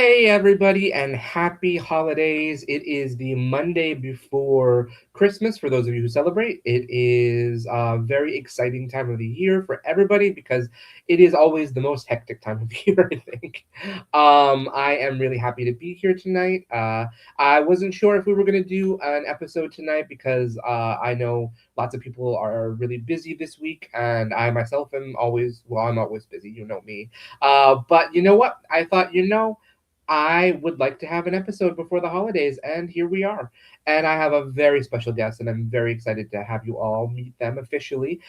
Hey, everybody, and happy holidays. It is the Monday before Christmas for those of you who celebrate. It is a very exciting time of the year for everybody because it is always the most hectic time of the year, I think. I am really happy to be here tonight. I wasn't sure if we were going to do an episode tonight because I know lots of people are really busy this week, and I myself am always, well, I'm always busy. You know me. But you know what? I thought, I would like to have an episode before the holidays, and here we are. And I have a very special guest, and I'm very excited to have you all meet them officially.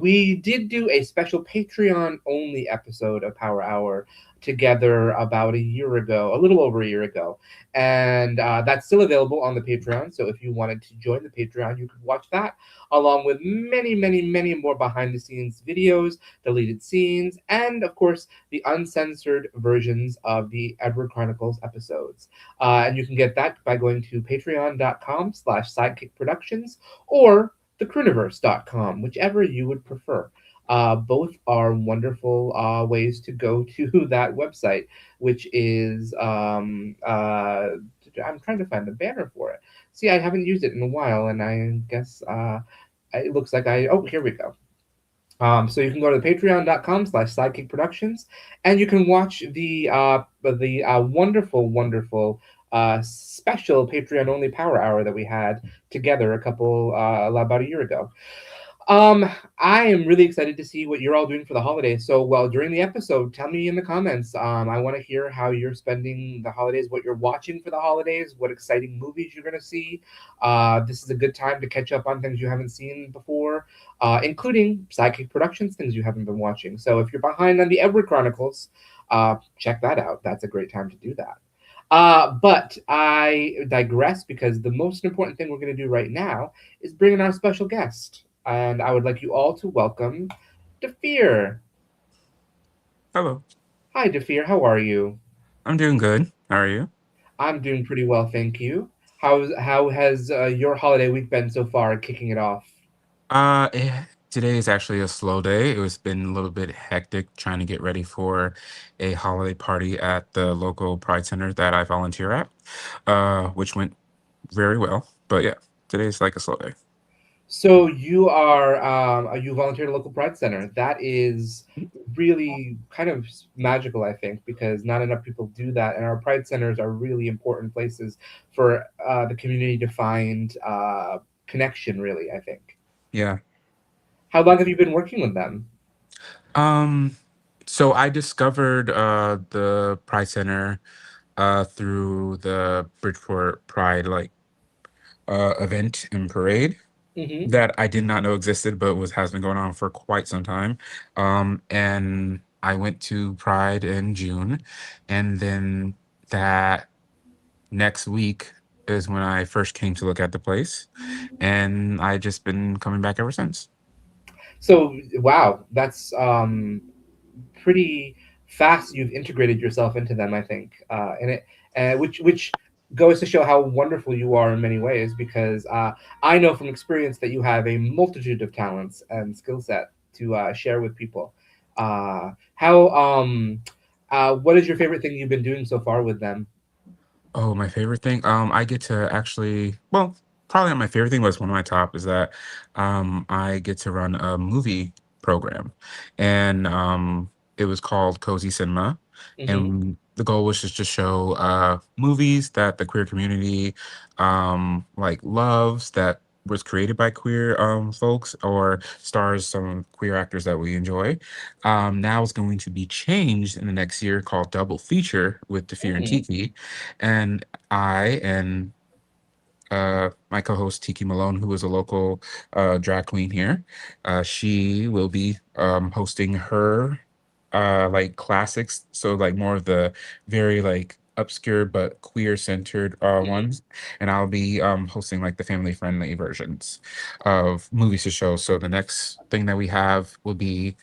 We did do a special Patreon only episode of Power Hour together about a year ago, a little over a year ago. And that's still available on the Patreon. So if you wanted to join the Patreon, you could watch that along with many, many, many more behind the scenes videos, deleted scenes, and of course, the uncensored versions of the Edward Chronicles episodes. And you can get that by going to patreon.com/sidekick productions or thecruniverse.com, whichever you would prefer. Both are wonderful ways to go to that website, which is I'm trying to find the banner for it. See, I haven't used it in a while, and I guess it looks like here we go. So you can go to patreon.com/sidekick productions, and you can watch the wonderful, wonderful special Patreon only Power Hour that we had together about a year ago. Um, I am really excited to see what you're all doing for the holidays. So, well, during the episode, tell me in the comments. I want to hear how you're spending the holidays, what you're watching for the holidays, what exciting movies you're going to see. This is a good time to catch up on things you haven't seen before, including Sidekick Productions, things you haven't been watching. So, if you're behind on the Edward Chronicles, check that out. That's a great time to do that. But I digress because the most important thing we're going to do right now is bring in our special guest. And I would like you all to welcome Dhafir. Hello. Hi, Dhafir. How are you? I'm doing good. How are you? I'm doing pretty well, thank you. How has your holiday week been so far, kicking it off? Uh, eh, Today is actually a slow day. It was been a little bit hectic trying to get ready for a holiday party at the local Pride Center that I volunteer at, which went very well. But yeah, today's like a slow day. So you volunteer at a local Pride Center. That is really kind of magical, I think, because not enough people do that, and our Pride Centers are really important places for the community to find connection. Really, I think. Yeah. How long have you been working with them? Um, so I discovered the Pride Center through the Bridgeport Pride event and parade Hmm. that I did not know existed, but was has been going on for quite some time. And I went to Pride in June, and then that next week is when I first came to look at the place, and I just been coming back ever since. So wow, that's pretty fast. You've integrated yourself into them, I think, and which goes to show how wonderful you are in many ways. Because I know from experience that you have a multitude of talents and skill set to share with people. How What is your favorite thing you've been doing so far with them? Oh, my favorite thing. I get to actually, well, probably not my favorite thing, but it's one of my top is that I get to run a movie program, and it was called Cozy Cinema, Hmm. and the goal was just to show movies that the queer community like loves that was created by queer folks or stars some queer actors that we enjoy. Now it's going to be changed in the next year called Double Feature with Dhafir and Hmm. Tiki, and I and my co-host Tiki Malone, who is a local drag queen here, she will be hosting her like classics, so like more of the very like obscure but queer centered Hmm. ones, and I'll be hosting like the family friendly versions of movies to show. So the next thing that we have will be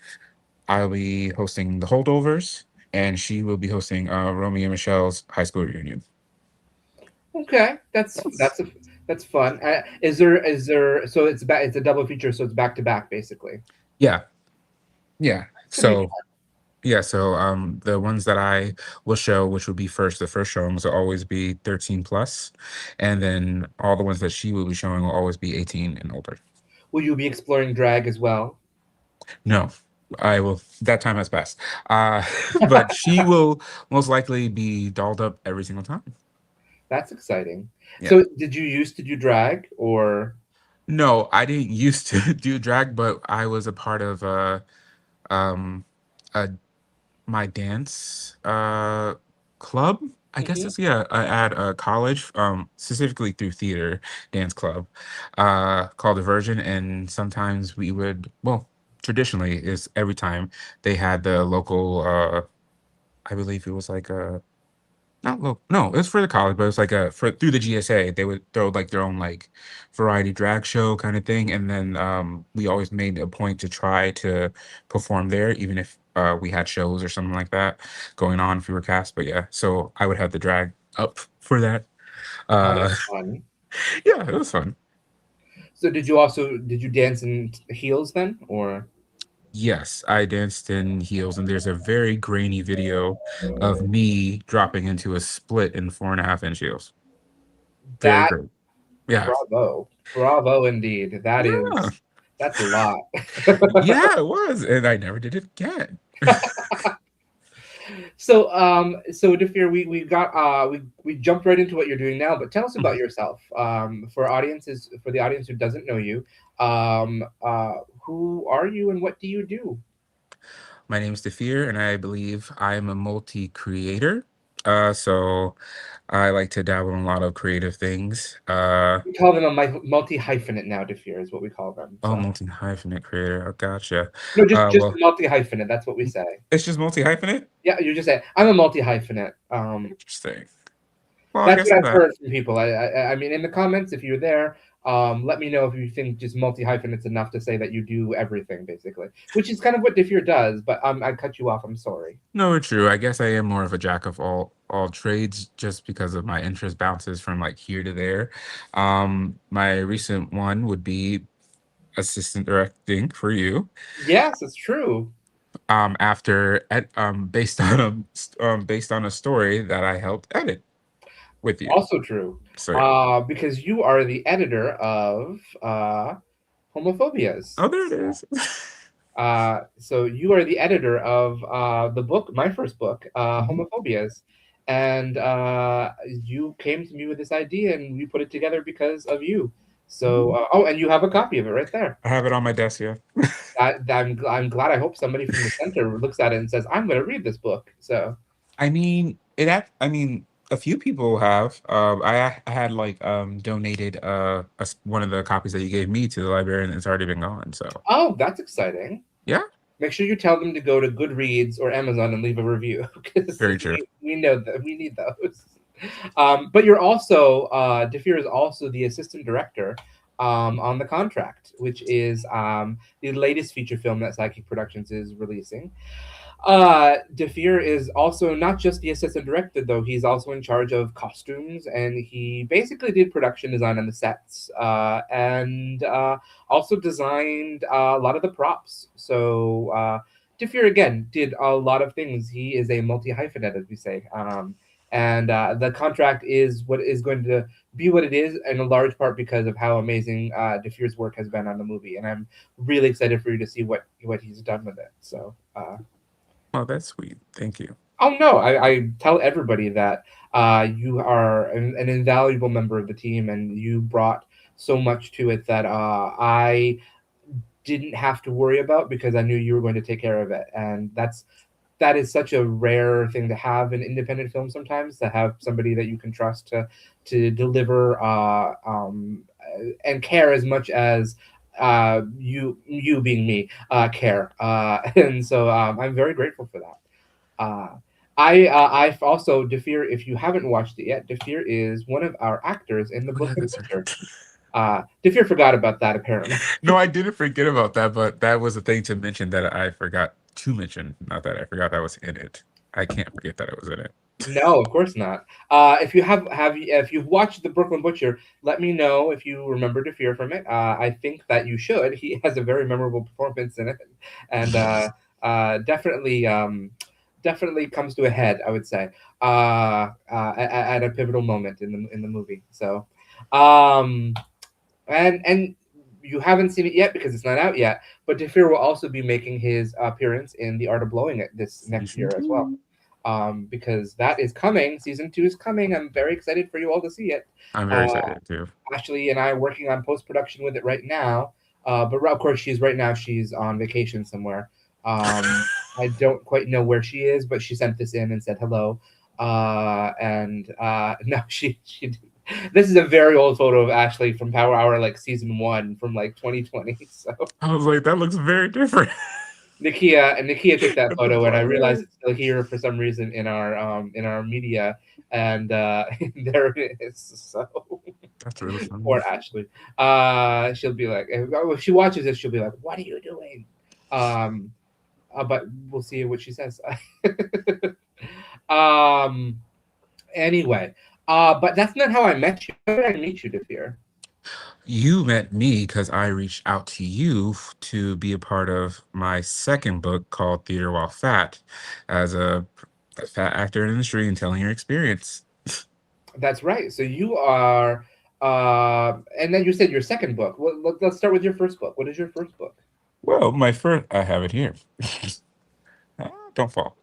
I'll be hosting The Holdovers, and she will be hosting Romeo and Michelle's high school reunion. Okay, Yes. that's fun. Is there so it's a double feature, so it's back to back basically. Yeah, yeah. Should be So fun. Yeah, so the ones that I will show, which will be first, the first showings will always be 13 plus, and then all the ones that she will be showing will always be 18 and older. Will you be exploring drag as well? No, I will. That time has passed. Uh, but she will most likely be dolled up every single time. That's exciting. Yeah. So, did you used to do drag or? No, I didn't used to do drag, but I was a part of um a my dance club. I guess Mhm. it's yeah, at a college, specifically through theater dance club, called Diversion, and sometimes we would well, traditionally is every time they had the local I believe it was like a not local, no, it was for the college, but it was like a for through the GSA, they would throw like their own like variety drag show kind of thing. And then we always made a point to try to perform there, even if we had shows or something like that going on if we were cast. But yeah, so I would have the drag up for that. Oh, Uh that's fun. yeah, it was fun. So, did you dance in heels then, or Yes, I danced in heels, and there's a very grainy video of me dropping into a split in 4.5 inch heels. Very that? great. Yeah. Bravo, bravo, indeed. Yeah. That's a lot. Yeah, it was, and I never did it again. So Dafir, we jumped right into what you're doing now, but tell us about Mhm. yourself. For the audience who doesn't know you, who are you and what do you do? My name is Dhafir, and I believe I am a multi-creator. So I like to dabble in a lot of creative things. We call them a multi hyphenate now. Dafir is what we call them. Oh, So multi-hyphenate creator. Oh, gotcha. no, just Well, multi hyphenate. That's what we say. it's just multi-hyphenate? Yeah, you just say I'm a multi hyphenate. Interesting. Well, I That's guess what I'm I've not. heard from people. I mean, in the comments, if you're there, let me know if you think just multi hyphenate's enough to say that you do everything, basically, which is kind of what Diffur does. But I cut you off. I'm sorry. No, true. I guess I am more of a jack of all trades just because of my interest bounces from like here to there. My recent one would be assistant directing for you. Yes, it's true. After based on based on a story that I helped edit with you. Also true. So yeah. Because you are the editor of Homophobias. Oh, there it is. So you are the editor of the book, my first book, Mhm. Homophobias, and you came to me with this idea, and we put it together because of you. Mhm. So, oh, and you have a copy of it right there. I have it on my desk. Yeah. I'm glad. I hope somebody from the center looks at it and says, "I'm going to read this book." So, I mean, I mean, a few people have. I had like donated one of the copies that you gave me to the library, and it's already been gone. So oh, that's exciting. yeah, Make sure you tell them to go to Goodreads or Amazon and leave a review because very true. we know that we need those. But you're also Dafir is also the assistant director on the contract, which is the latest feature film that SideKick Productions is releasing. Dafir is also not just the assistant director, though. He's also in charge of costumes, and he basically did production design on the sets, and also designed a lot of the props. So Dafir again did a lot of things. He is a multi hyphenate, as we say. And the contract is what is going to be what it is, in a large part because of how amazing Dafir's work has been on the movie, and I'm really excited for you to see what he's done with it. So. Oh, that's sweet. Thank you. Oh no, I tell everybody that you are an invaluable member of the team, and you brought so much to it that I didn't have to worry about because I knew you were going to take care of it, and that is such a rare thing to have in independent film. Sometimes to have somebody that you can trust to deliver and care as much as you being me care, and so I'm very grateful for that. Uh, I've also Dafir. If you haven't watched it yet, Dafir is one of our actors in the Oh Book yeah, of the that's Butcher. right. Dafir forgot about that apparently. No, I didn't forget about that, but that was a thing to mention that I forgot to mention. Not that I forgot that was in it. I can't forget that it was in it. No, of course not. If you have if you've watched the Brooklyn Butcher, let me know if you remember Dafir from it. I think that you should. He has a very memorable performance in it, and definitely definitely comes to a head, I would say, at a pivotal moment in the movie. So, um, and you haven't seen it yet because it's not out yet. But Dhafir will also be making his appearance in The Art of Blowing It this next Season year as well. two. Because that is coming. Season 2 is coming. I'm very excited for you all to see it. I'm very Uh, excited too. Ashley and I are working on post production with it right now. But of course, she's on vacation somewhere. I don't quite know where she is, but she sent this in and said hello. And no, she. This is a very old photo of Ashley from Power Hour, like season 1 from like 2020. So I was like, that looks very different. Nikia took that With the photo, and I blonde realized hair. it's still here for some reason in our media, and there it is. So That's really funny. poor Ashley. She'll be like, if she watches this, she'll be like, "What are you doing?" Um, but we'll see what she says. um. Anyway, but that's not how I met you. How did I meet you, Defir? You met me because I reached out to you to be a part of my second book called Theater While Fat as a fat actor in the industry and telling your experience. That's right. So you are, and then you said your second book. Well, let's start with your first book. What is your first book? Well, my first, I have it here. Ah, don't fall.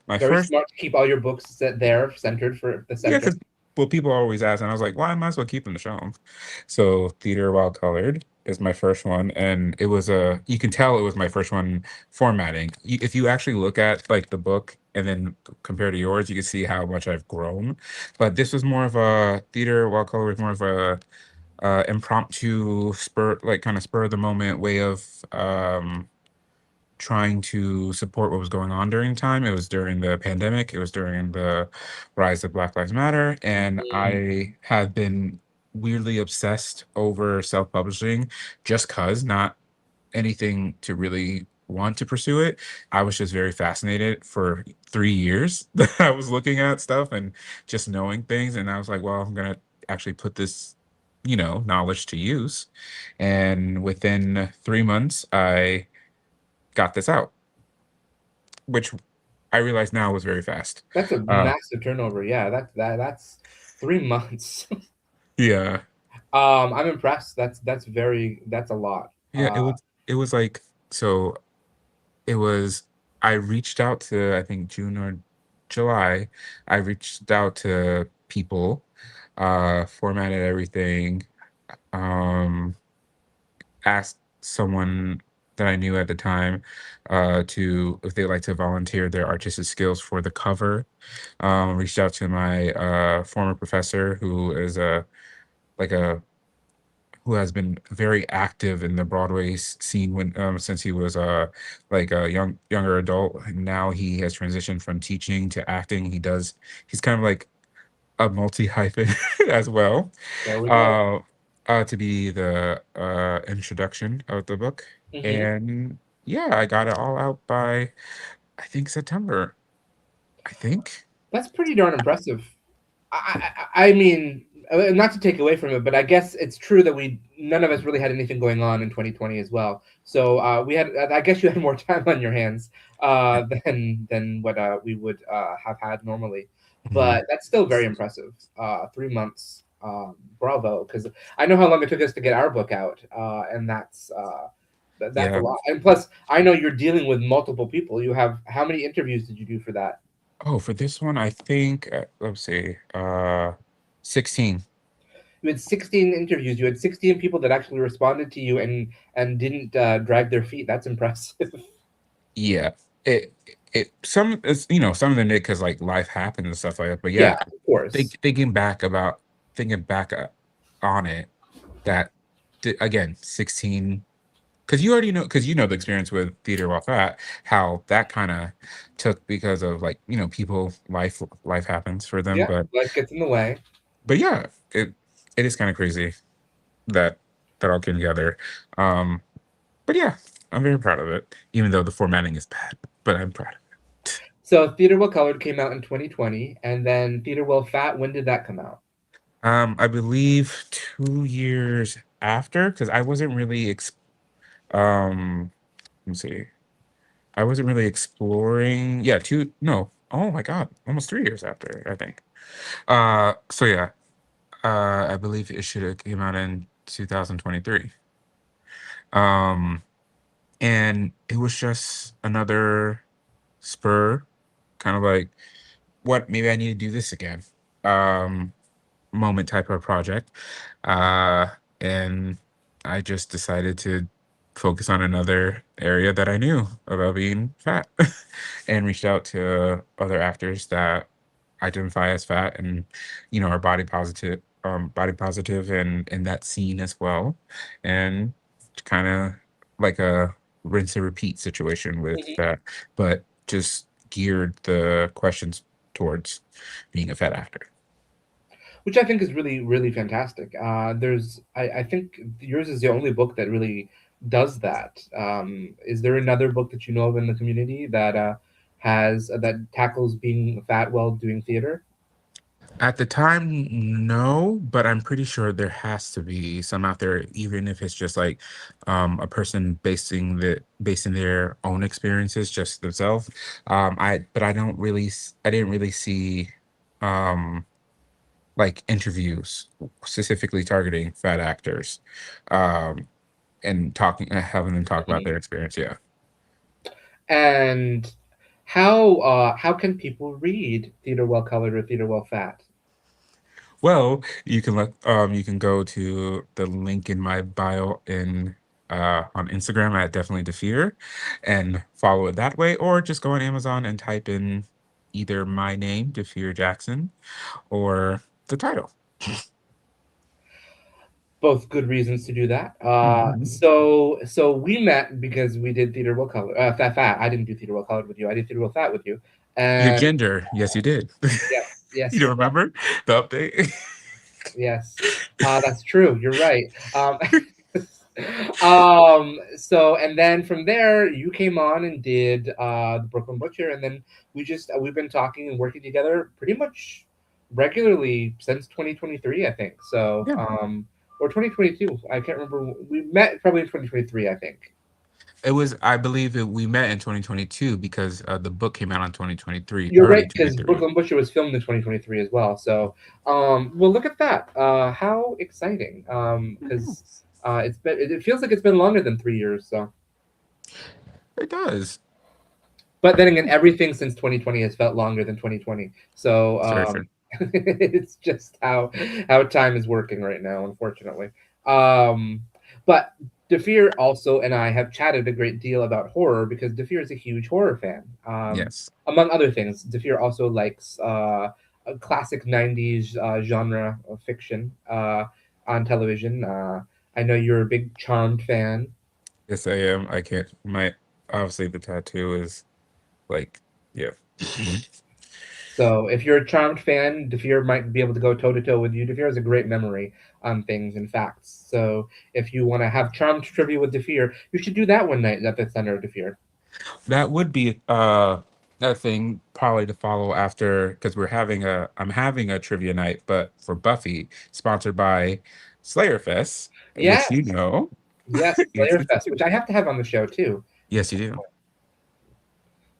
My Very first, smart to keep all your books set there, centered for the yeah, center. because well, people always ask, and I was like, well, I might as well keep them to show 'em. So, Theater While Colored is my first one, and it was you can tell it was my first one formatting. If you actually look at like the book and then compare to yours, you can see how much I've grown. But this was more of a Theater While Colored was more of a impromptu spur, like kind of spur of the moment way of trying to support what was going on during the time. It was during the pandemic, it was during the rise of Black Lives Matter, and Mm, I have been weirdly obsessed over self-publishing just cuz not anything to really want to pursue it. I was just very fascinated for 3 years that I was looking at stuff and just knowing things, and I was like, well, I'm going to actually put this knowledge to use. And within 3 months I got this out, which I realize now was very fast. that's a Uh, massive turnover. Yeah, that's 3 months. yeah, I'm impressed. That's a lot. yeah. It was like so. It was. I reached out to I think June or July. I reached out to people, formatted everything, um, asked someone that I knew at the time, to if they'd like to volunteer their artistic skills for the cover. Reached out to my former professor who is a like a who has been very active in the Broadway scene when since he was like a younger adult. And now he has transitioned from teaching to acting. He's kind of like a multi hyphen as well. There we go. Uh, to be the introduction of the book. Hmm. And yeah, I got it all out by I think September. I think. That's pretty darn impressive. I mean, not to take away from it, but I guess it's true that we none of us really had anything going on in 2020 as well. So we had, I guess, you had more time on your hands than what we would have had normally. Mhm. But that's still very impressive. 3 months, bravo! Because I know how long it took us to get our book out, and that's a Yeah. lot. And plus, I know you're dealing with multiple people. You have how many interviews did you do for that? Oh, for this one, I think let's see, 16. You had 16 interviews. You had 16 people that actually responded to you and didn't drag their feet. That's impressive. Yeah, it some it's some of them did because like life happened and stuff like that. But Yeah, yeah, of course. thinking back on it, that again 16 because you already know because you know the experience with theater while fat how that kind of took because of like people life happens for them. Yeah, life gets in the way. But yeah, it is kind of crazy that that all came together. Um, but yeah, I'm very proud of it, even though the formatting is bad. But I'm proud. So Theater Well Colored came out in 2020, and then Theater Well Fat. When did that come out? I believe 2 years after, because I wasn't really um let me see. I wasn't really exploring. Yeah, two. No. Oh my God, almost 3 years after, I think. So yeah, I believe it should have came out in 2023. Um, and it was just another spur, kind of like, what, maybe I need to do this again. Um, Moment type of project. Uh, and I just decided to focus on another area that I knew about being fat and reached out to other actors that identify as fat and, are body positive and in that scene as well. And kind of like a rinse and repeat situation with that, but just geared the questions towards being a fat actor. Which I think is really, really fantastic. I think yours is the only book that really does that. Is there another book that you know of in the community that has that tackles being fat while doing theater? At the time, no, but I'm pretty sure there has to be some out there, even if it's just like a person basing their own experiences just themselves. But I didn't really see um like interviews specifically targeting fat actors, um, and having them talk about Mhm. their experience. Yeah. And how can people read Theater Well Colored or Theater Well Fat? Well, you can go to the link in my bio in on Instagram at definitely Dhafir and follow it that way, or just go on Amazon and type in either my name, Dhafir Jackson, or the title. Both good reasons to do that. Mhm. So we met because we did Theater Well Colored. Fat Fat. I didn't do Theater Well Colored with you. I did Theater Well Fat with you. Your And gender, yes, you did. yes, You don't yes, remember the update? yes. That's true. You're right. So and then from there you came on and did the Brooklyn Butcher, and then we've been talking and working together pretty much regularly since 2023, I think. So Yeah. or 2022. I can't remember. We met probably in 2023, I think. I believe we met in 2022 because the book came out in 2023, You're right, early because 23. Brooklyn Butcher was filmed in 2023 as well. So, well, look at that. How exciting. Because it feels like it's been longer than 3 years. So, It does. but then again, everything since 2020 has felt longer than 2020. So, It's very fair. it's just how time is working right now, unfortunately. Um, but Defir also and I have chatted a great deal about horror because Defir is a huge horror fan. Yes. Among other things, Defir also likes a classic 90s genre of fiction on television. I know you're a big Charmed fan. Yes, I am. I can't. Obviously the tattoo is like, yeah. So if you're a Charmed fan, Defir might be able to go toe to toe with you. Defir has a great memory on things and facts. So if you want to have Charmed trivia with Defir, you should do that one night at the center of Defir. That would be a thing probably to follow after because I'm having a trivia night, but for Buffy, sponsored by Slayer Fest, which Yes, you know. yes, Yes, Slayer you Fest, do. which I have to have on the show too. Yes, you do.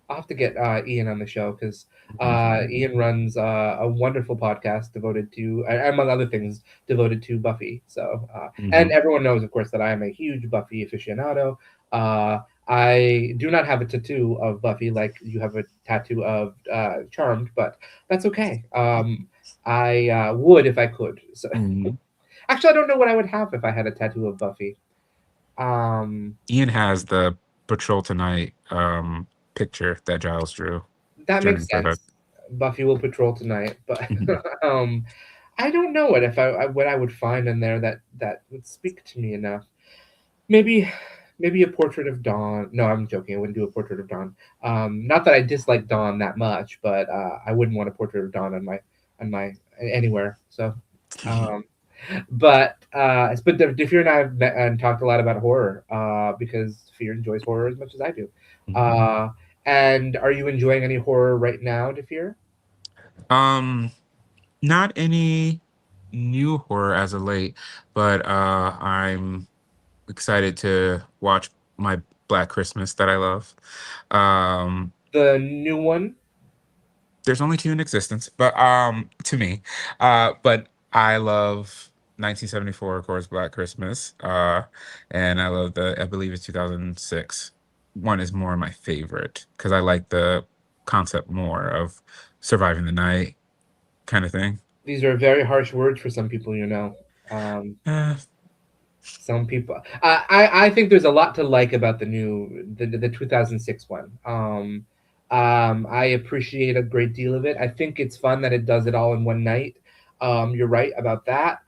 I'll have to get Ian on the show because Mhm. Ian runs a wonderful podcast devoted to, among other things, devoted to Buffy. So, and Mhm. everyone knows, of course, that I am a huge Buffy aficionado. Uh, I do not have a tattoo of Buffy like you have a tattoo of Charmed, but that's okay. I would if I could. So, Mhm. actually, I don't know what I would have if I had a tattoo of Buffy. Um, Ian has the Patrol Tonight picture that Giles drew that during makes his hood. sense. Buffy will patrol tonight, but um, I don't know what I would find in there that would speak to me enough. Maybe maybe a portrait of Dawn. No, I'm joking. I wouldn't do a portrait of Dawn. Not that I dislike Dawn that much, but I wouldn't want a portrait of Dawn on my anywhere. So, um, but Defear and I have met and talked a lot about horror because Fear enjoys horror as much as I do. Uh, and are you enjoying any horror right now, Defear? Um, Not any new horror as of late, but I'm excited to watch my Black Christmas that I love. Um, The new one. there's only two in existence, but to me, but I love 1974, of course, Black Christmas. And I love I believe it's 2006. One is more my favorite because I like the concept more of surviving the night kind of thing. These are very harsh words for some people, you know. Um, Uh, some people, I think there's a lot to like about the 2006 one. I appreciate a great deal of it. I think it's fun that it does it all in one night. You're right about that.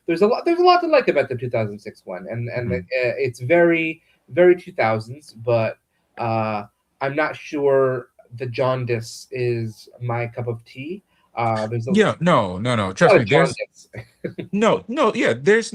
There's a lot to like about the 2006 one, and mhm. it's very 2000s, but uh, I'm not sure the jaundice is my cup of tea. There's a Yeah, no, no, no. lot Trust of me, there's jaundice. no, no, yeah, there's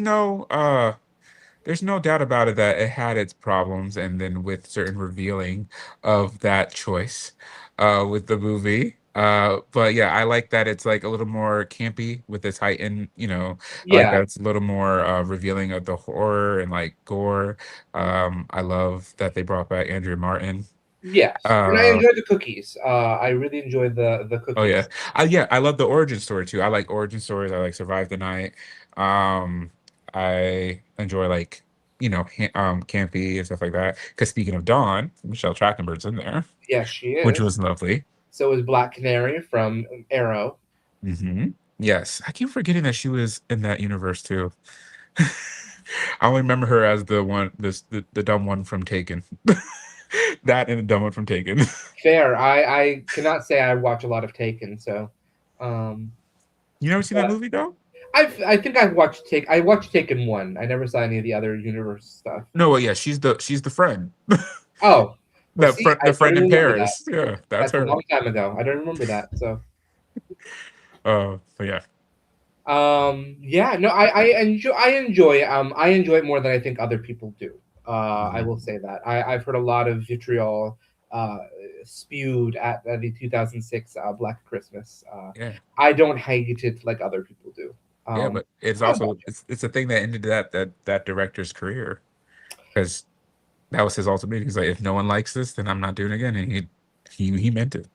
no doubt about it that it had its problems, and then with certain revealing of that choice, with the movie. But yeah, I like that it's like a little more campy with its heightened, I like Yeah. that it's a little more revealing of the horror and like gore. I love that they brought back Andrea Martin. Yes, and I Uh, enjoy the cookies. I really enjoy the oh yeah, cookies. I love the origin story too. I like origin stories. I like Survive the Night. Um, I enjoy like campy and stuff like that. Because speaking of Dawn, Michelle Trachtenberg's in there, Yes, she which is. was lovely. So is Black Canary from Arrow. Hmm. Yes, I keep forgetting that she was in that universe too. I only remember her as the dumb one from Taken. That and the dumb one from Taken. Fair. I cannot say I watch a lot of Taken, so um You never seen that but movie though? I think I watched Taken one. I never saw any of the other universe stuff. No, well, yeah, she's the friend. Oh, well, The see, friend I the don't friend in remember that. Paris. Yeah, that's That's a her. long time ago. I don't remember that. So But yeah. yeah, no, I enjoy it more than I think other people do. I Mhm. will say that. I've heard a lot of vitriol uh spewed at the 2006 Black Christmas. Yeah. I don't hate it like other people do. Yeah, Um but it's I also watch it. it's a thing that ended that director's career because that was his ultimate. He's like, if no one likes this, then I'm not doing it again, and he meant it.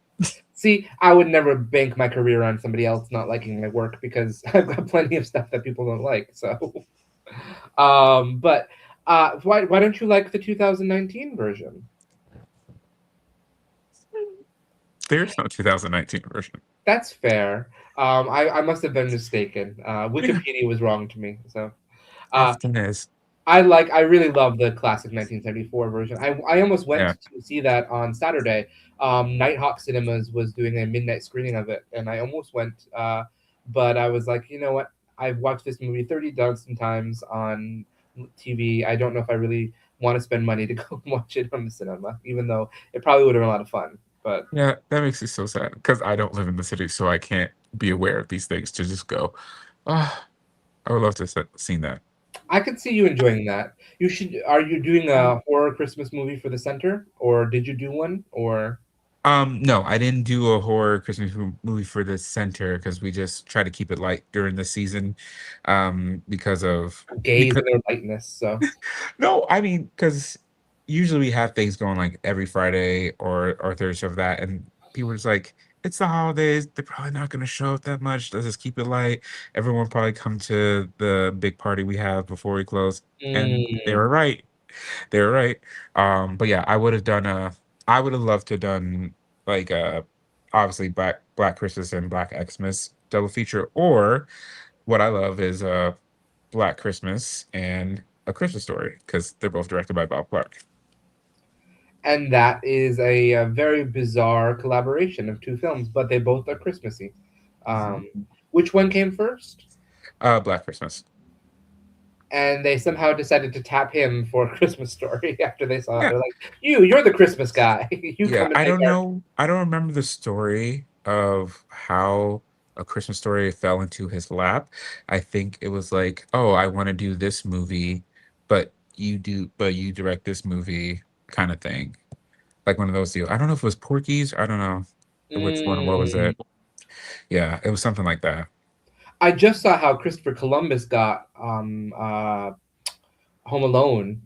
See, I would never bank my career on somebody else not liking my work because I've got plenty of stuff that people don't like. So but why don't you like the 2019 version? There's no 2019 version. That's fair. I must have been mistaken. Yeah, Wikipedia was wrong to me. So uh, often is. I really love the classic 1974 version. I almost went Yeah, to see that on Saturday. Nighthawk Cinemas was doing a midnight screening of it, and I almost went. But I was like, you know what? I've watched this movie 30,000 times on TV. I don't know if I really want to spend money to go watch it on the cinema, even though it probably would have been a lot of fun. But yeah, that makes me so sad because I don't live in the city, so I can't be aware of these things to just go. Ah, I would love to seen that. I could see you enjoying that. You should. Are you doing a horror Christmas movie for the center, or did you do one, or No, I didn't do a horror Christmas movie for the center because we just try to keep it light during the season, because of gays because in their lightness? So, no, I mean because usually we have things going like every Friday or Thursday of that, and people are just like, it's the holidays, they're probably not going to show up that much. Let's just keep it light. Everyone probably come to the big party we have before we close, and they mm, were right. They were right. But yeah, I would have loved to done like obviously Black Christmas and Black Xmas double feature, or what I love is Black Christmas and A Christmas Story because they're both directed by Bob Clark. and that is a very bizarre collaboration of two films, but they both are Christmassy. Mhm. Um, which one came first? Black Christmas. And they somehow decided to tap him for a Christmas Story after they saw it. Yeah, They're like, you're the Christmas guy. You yeah. come and I make don't our know. I don't remember the story of how A Christmas Story fell into his lap. I think it was like, oh, I want to do this movie, but you direct this movie kind of thing. Like one of those deals. I don't know if it was Porky's. I don't know which one. What was Mm, it? Yeah, it was something like that. I just saw how Christopher Columbus got Home Alone.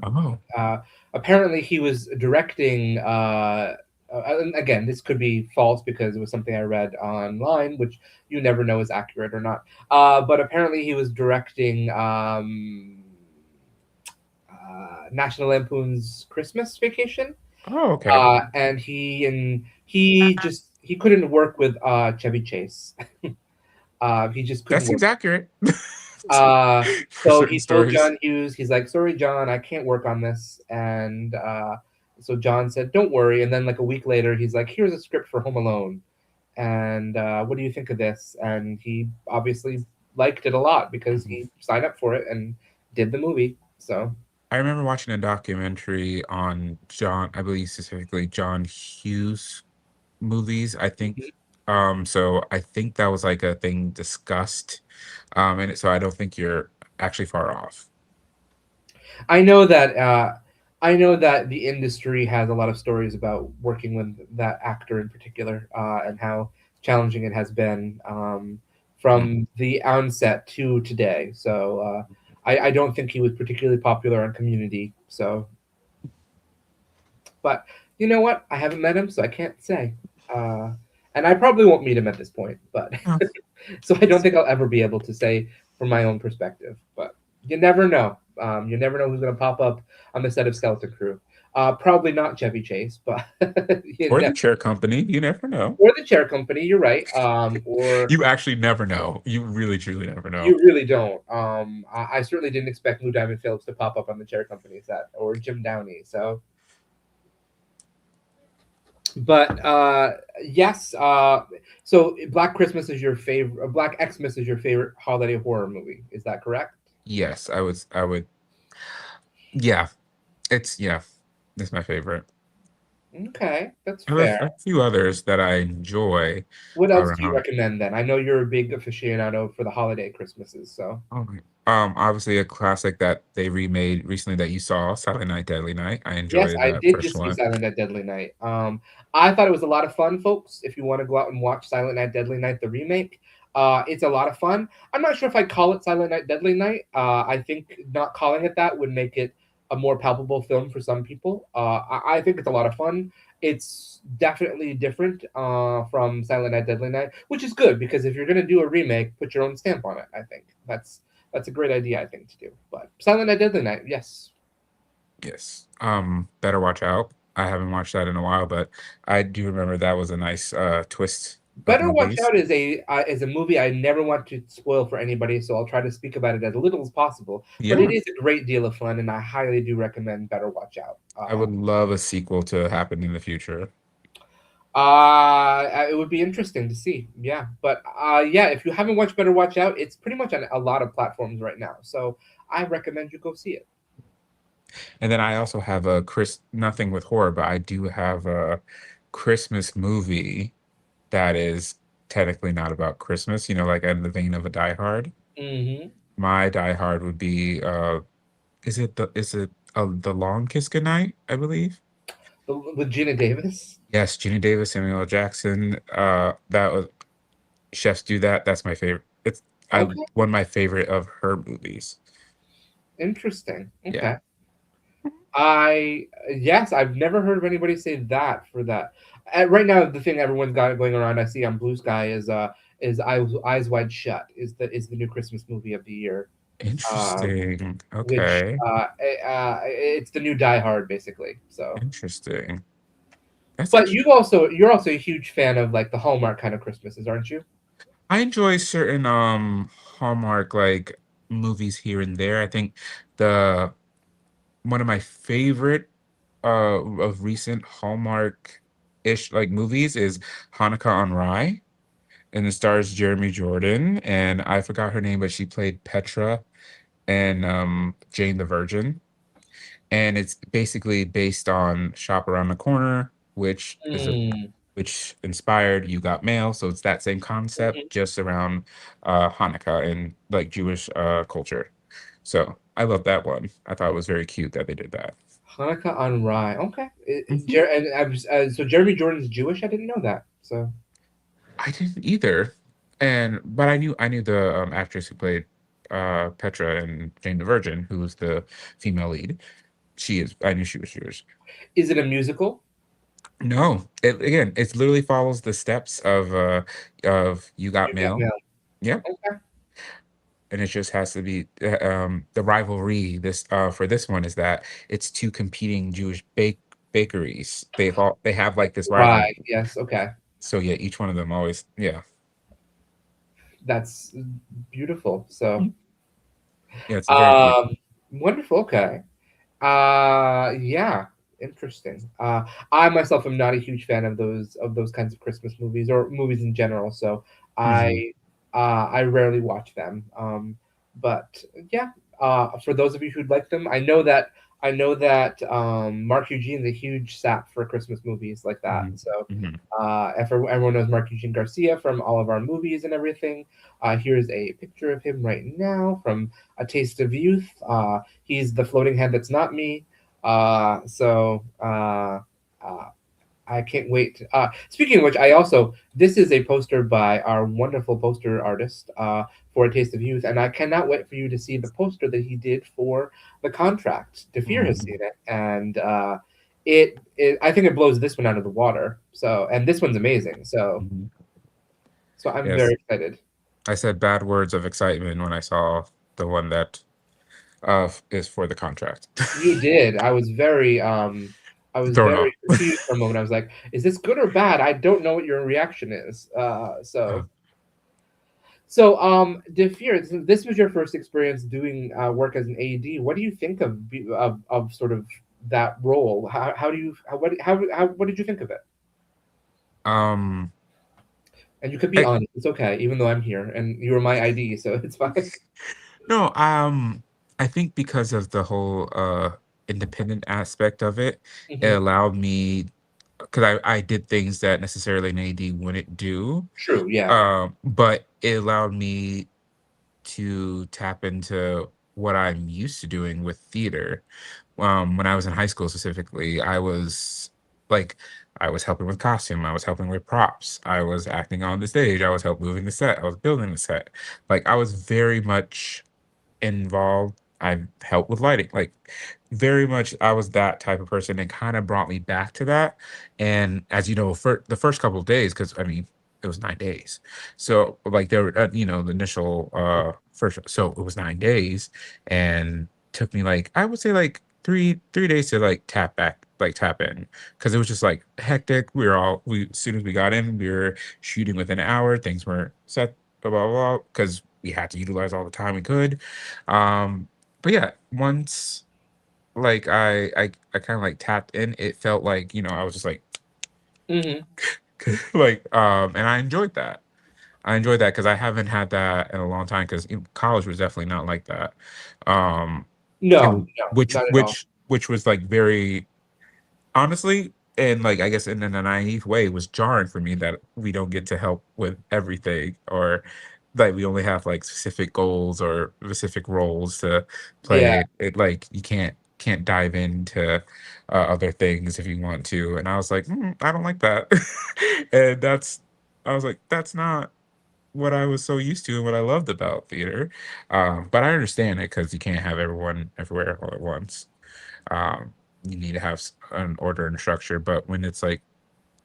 Oh, Uh, apparently he was directing. And again, this could be false because it was something I read online, which you never know is accurate or not. But apparently he was directing National Lampoon's Christmas Vacation, Oh, okay. and he couldn't work with Chevy Chase. He just That couldn't work. seems accurate Uh, for so certain he told stories. John Hughes, he's like, "Sorry, John, I can't work on this." And so John said, "Don't worry." And then like a week later, he's like, "Here's a script for Home Alone, and what do you think of this?" And he obviously liked it a lot because Mhm. he signed up for it and did the movie. So I remember watching a documentary on John, I believe specifically John Hughes movies, I think. mhm. So I think that was like a thing discussed. So I don't think you're actually far off. I know that I know that the industry has a lot of stories about working with that actor in particular, and how challenging it has been Mm. from the onset to today. So I don't think he was particularly popular on Community. So, but you know what? I haven't met him, so I can't say. Uh, and I probably won't meet him at this point. But Oh, so I don't think I'll ever be able to say from my own perspective. But you never know. You never know who's going to pop up on the set of Skeleton Crew. Probably not Chevy Chase, but or the chair company, you never know. or the chair company. You're right. Or You actually never know. You really truly never know. you really don't. I certainly didn't expect Lou Diamond Phillips to pop up on the chair company set or Jim Downey. So, but yes. So Black Christmas is your favorite. Black Xmas is your favorite holiday horror movie. Is that correct? Yes, I would yeah, yeah, it's my favorite. Okay, that's I have fair. a few others that I enjoy What else do you around. recommend then? I know you're a big aficionado for the holiday Christmases, so. Okay. Obviously a classic that they remade recently that you saw, Silent Night, Deadly Night. I Yes, enjoyed I that did first just see one. Silent Night Deadly Night. I thought it was a lot of fun, folks. If you want to go out and watch Silent Night Deadly Night, the remake, it's a lot of fun. I'm not sure if I'd call it Silent Night Deadly Night. I think not calling it that would make it a more palpable film for some people. I think it's a lot of fun. It's definitely different from Silent Night Deadly Night, which is good because if you're gonna do a remake, put your own stamp on it. I think that's a great idea. I think to do. But Silent Night Deadly Night, yes. Yes. Better Watch Out. I haven't watched that in a while, but I do remember that was a nice twist of Better Watch movies. Out is a movie I never want to spoil for anybody, so I'll try to speak about it as little as possible. But it Yeah. is a great deal of fun, and I highly do recommend Better Watch Out. I would love a sequel to happen in the future. It would be interesting to see, yeah. But yeah, if you haven't watched Better Watch Out, it's pretty much on a lot of platforms right now. So I recommend you go see it. And then I also have a nothing with horror, but I do have a Christmas movie that is technically not about Christmas, like in the vein of a Die Hard. Mm-hmm. My Die Hard would be is it The Long Kiss Goodnight, I believe? With Gina Davis. Yes, Gina Davis, Samuel L. Jackson. That was Chefs Do That. That's my favorite. It's I Okay, one of my favorite of her movies. interesting. Yeah. Okay. I yes, I've never heard of anybody say that for that. Right now, the thing everyone's got going around I see on Blue Sky is Eyes Wide Shut is the new Christmas movie of the year. Um, Interesting. which Okay. it's the new Die Hard basically. So, Interesting. That's but actually you're also a huge fan of like the Hallmark kind of Christmases, aren't you? I enjoy certain Hallmark like movies here and there. I think the one of my favorite of recent Hallmark-ish like movies is Hanukkah on Rye, and it stars Jeremy Jordan, and I forgot her name, but she played Petra and Jane the Virgin. And it's basically based on Shop Around the Corner, Mm. which inspired You Got Mail. So it's that same concept, Mhm. just around Hanukkah and like Jewish culture. So I love that one. I thought it was very cute that they did that. Hanukkah on Rye. Okay. Mhm. So Jeremy Jordan's Jewish. I didn't know that. So. I didn't either, but I knew the actress who played Petra and Jane the Virgin, who was the female lead. She is. I knew she was yours. Is it a musical? No, it again, it literally follows the steps of You Got You got Mail. mail. Yep. Okay. And it just has to be the rivalry this for this one is that it's two competing Jewish bakeries. They have like this rivalry. Right. Yes. Okay. So yeah, each one of them always yeah. That's beautiful. So, Yeah, it's a very cute. um, wonderful. Okay. Yeah, interesting. I myself am not a huge fan of those kinds of Christmas movies or movies in general, so Mhm, I rarely watch them. But yeah, for those of you who'd like them, I know that Mark Eugene's a huge sap for Christmas movies like that. mhm, So mhm, everyone knows Mark Eugene Garcia from all of our movies and everything. Here's a picture of him right now from A Taste of Youth. He's the floating head that's not me. I can't wait. Speaking of which, this is a poster by our wonderful poster artist for A Taste of Youth, and I cannot wait for you to see the poster that he did for The Contract. Dhafir has mhm, seen it, and I think it blows this one out of the water. So, and this one's amazing. mhm. So I'm very Yes, excited. I said bad words of excitement when I saw the one that is for the contract. You did. I was Thrown off. very confused for a moment. I was like, is this good or bad? I don't know what your reaction is. Uh, Dhafir, this was your first experience doing work as an AD. What do you think of sort of that role? How do you how what did you think of it? um, And you could be I, honest. It's okay, even though I'm here and you were my ID, so it's fine. no, I think because of the whole independent aspect of it, it Hmm. allowed me because I did things that necessarily an AD wouldn't do. True. Yeah. But it allowed me to tap into what I'm used to doing with theater. When I was in high school specifically, like I was helping with costume, I was helping with props, I was acting on the stage, I was help moving the set, I was building the set. Like I was very much involved. I've helped with lighting, like very much. I was that type of person, and kind of brought me back to that. And as you know, for the first couple of days, because I mean, it was 9 days, so like there were, the initial first, so it was 9 days, and took me like I would say like three days to like tap back, like tap in, because it was just like hectic. We as soon as we got in, we were shooting within an hour. Things were set, blah blah blah, because we had to utilize all the time we could. Um, but yeah, once like I kind of like tapped in, it felt like, I was just like Hmm. like and I enjoyed that. I enjoyed that because I haven't had that in a long time because college was definitely not like that. Um, it No, was, no, which not at all. which which was like very honestly, and like I guess in a naive way, it was jarring for me that we don't get to help with everything, or like we only have like specific goals or specific roles to Yeah, play. It like you can't dive into other things if you want to. And I was like, I don't like that. And I was like, that's not what I was so used to and what I loved about theater. But I understand it because you can't have everyone everywhere all at once. um, you need to have an order and structure. But when it's like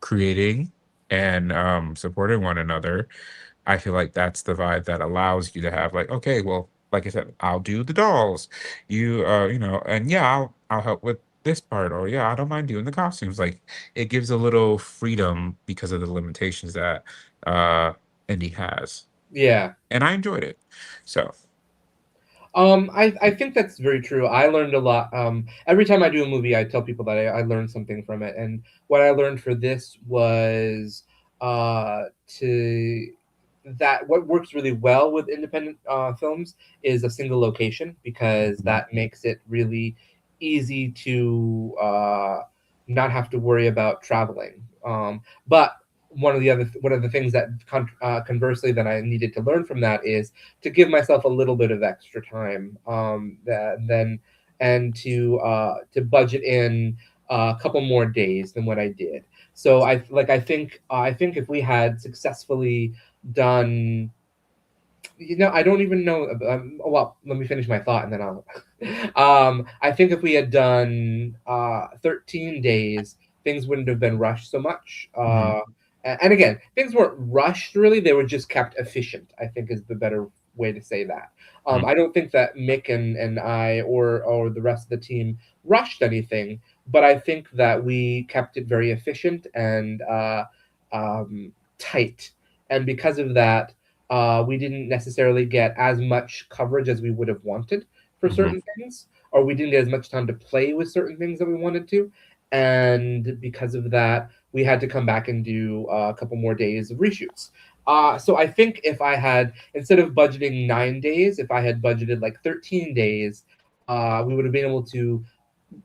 creating and supporting one another, I feel like that's the vibe that allows you to have like, okay, well, like I said, I'll do the dolls, and yeah, I'll help with this part, or yeah, I don't mind doing the costumes. Like it gives a little freedom because of the limitations that uh indie has, yeah. and I enjoyed it. So, I think that's very true. I learned a lot. Every time I do a movie, I tell people that I learned something from it. And what I learned for this was uh, to that what works really well with independent films is a single location because mhm, that makes it really easy to not have to worry about traveling. But one of the things that conversely that I needed to learn from that is to give myself a little bit of extra time then and to budget in a couple more days than what I did. So I think if we had successfully done I don't even know. Well, let me finish my thought and then I'll. I think if we had done 13 days, things wouldn't have been rushed so much. Hmm. And again, things weren't rushed really; they were just kept efficient. I think is the better way to say that. I don't think that Mick and I or the rest of the team rushed anything, but I think that we kept it very efficient and tight. And because of that, we didn't necessarily get as much coverage as we would have wanted for Hmm. certain things, or we didn't get as much time to play with certain things that we wanted to. And because of that, we had to come back and do a couple more days of reshoots. So I think if I had, instead of budgeting 9 days, if I had budgeted like 13 days, we would have been able to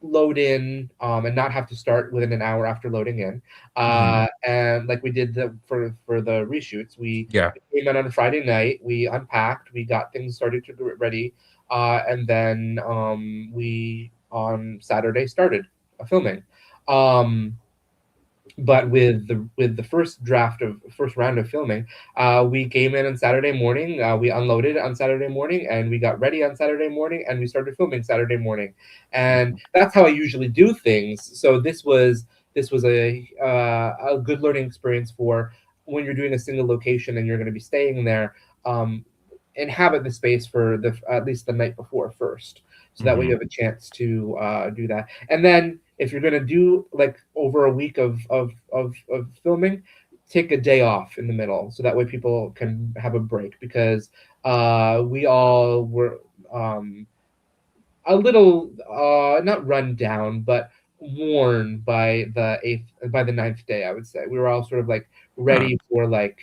load in and not have to start within an hour after loading in. Hmm. And like we did for the reshoots, we Yeah. came in on a Friday night, we unpacked, we got things started to get ready, and then we on Saturday started filming. Um, but with the first round of filming, we came in on Saturday morning, we unloaded on Saturday morning, and we got ready on Saturday morning, and we started filming Saturday morning, and that's how I usually do things. So this was a good learning experience for when you're doing a single location and you're going to be staying there. Um, Inhabit the space for the at least the night before first, so that way you Hmm. have a chance to do that. And then if you're gonna do like over a week of filming, take a day off in the middle, so that way people can have a break, because we all were a little not run down, but worn by the ninth day. I would say we were all sort of like Huh. ready for like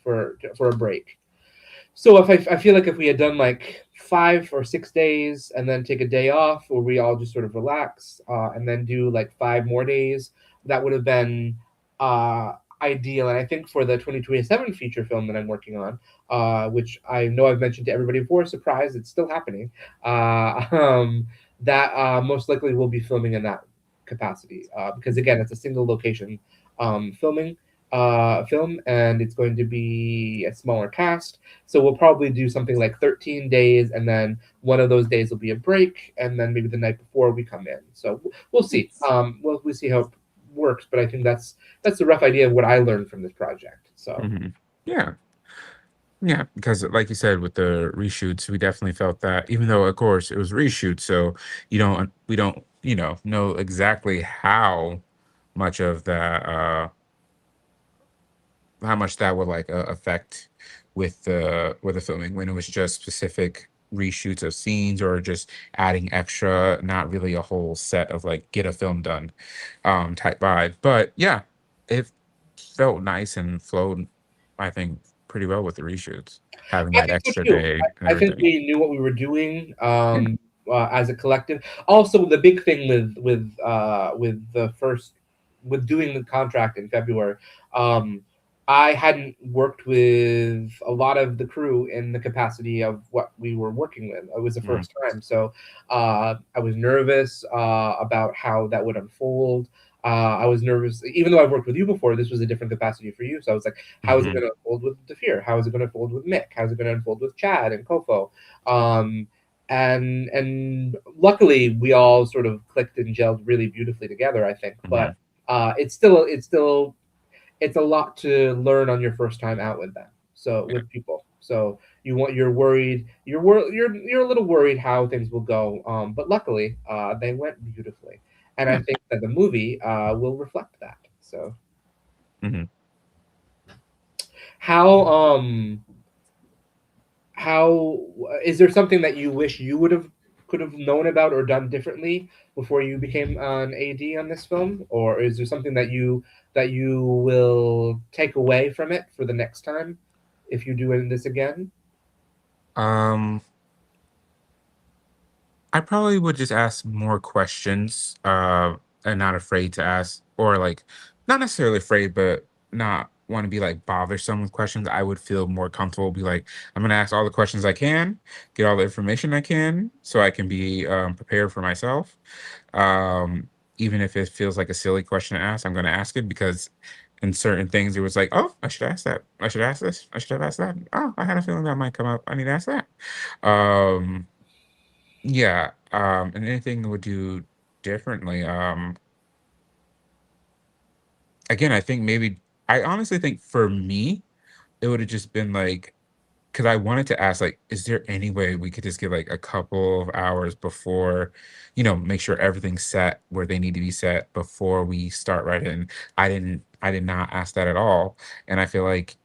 for a break. So if I feel like if we had done like 5 or 6 days and then take a day off, where we all just sort of relax, and then do like 5 more days, that would have been uh, ideal. And I think for the 2027 feature film that I'm working on, which I know I've mentioned to everybody before, surprise, it's still happening. Uh, um, that most likely will be filming in that capacity, because again, it's a single location filming film, and it's going to be a smaller cast, so we'll probably do something like 13 days, and then one of those days will be a break, and then maybe the night before we come in. So we'll see. We'll see how it works, but I think that's a rough idea of what I learned from this project. So Hmm. Yeah. Yeah, because like you said, with the reshoots, we definitely felt that, even though of course it was reshoot, so we don't, know exactly much of that, how much that would like affect with the filming when it was just specific reshoots of scenes or just adding extra, not really a whole set of like get a film done type vibe. But yeah, it felt nice and flowed, I think, pretty well with the reshoots, having I that think so extra too. day and I think everything. we knew what we were doing Yeah. as a collective. Also, the big thing with the first with doing the contract in February, um, I hadn't worked with a lot of the crew in the capacity of what we were working with. It was the Mm, first time, so I was nervous about how that would unfold. I was nervous, even though I've worked with you before. This was a different capacity for you, so I was like, how is it mhm, going to unfold with Dhafir? How is it going to unfold with Mick? How is it going to unfold with Chad and Kofo? Um, and luckily we all sort of clicked and gelled really beautifully together, I think. But mhm. it's a lot to learn on your first time out with them. So Yeah. with people. So you're worried. You're a little worried how things will go. But luckily, they went beautifully, and I Yeah. think that the movie will reflect that. So Mhm. how how is there something that you wish you would have could have known about or done differently before you became an AD on this film, or is there something that you will take away from it for the next time if you do this again? Um, I probably would just ask more questions, and not afraid to ask, or like not necessarily afraid, but not want to be like bothersome with questions. I would feel more comfortable, be like, I'm gonna ask all the questions I can, get all the information I can, so I can be prepared for myself. Um, Even if it feels like a silly question to ask, I'm gonna ask it because and certain things, it was like, oh, I should ask that. I should ask this. I should have asked that. Oh, I had a feeling that might come up. I need to ask that. Um, yeah. And anything I would do differently. Again, I think maybe I honestly think for me, it would have just been like, because I wanted to ask, like, is there any way we could just get like a couple of hours before, make sure everything's set where they need to be set before we start writing? I did not ask that at all. And I feel like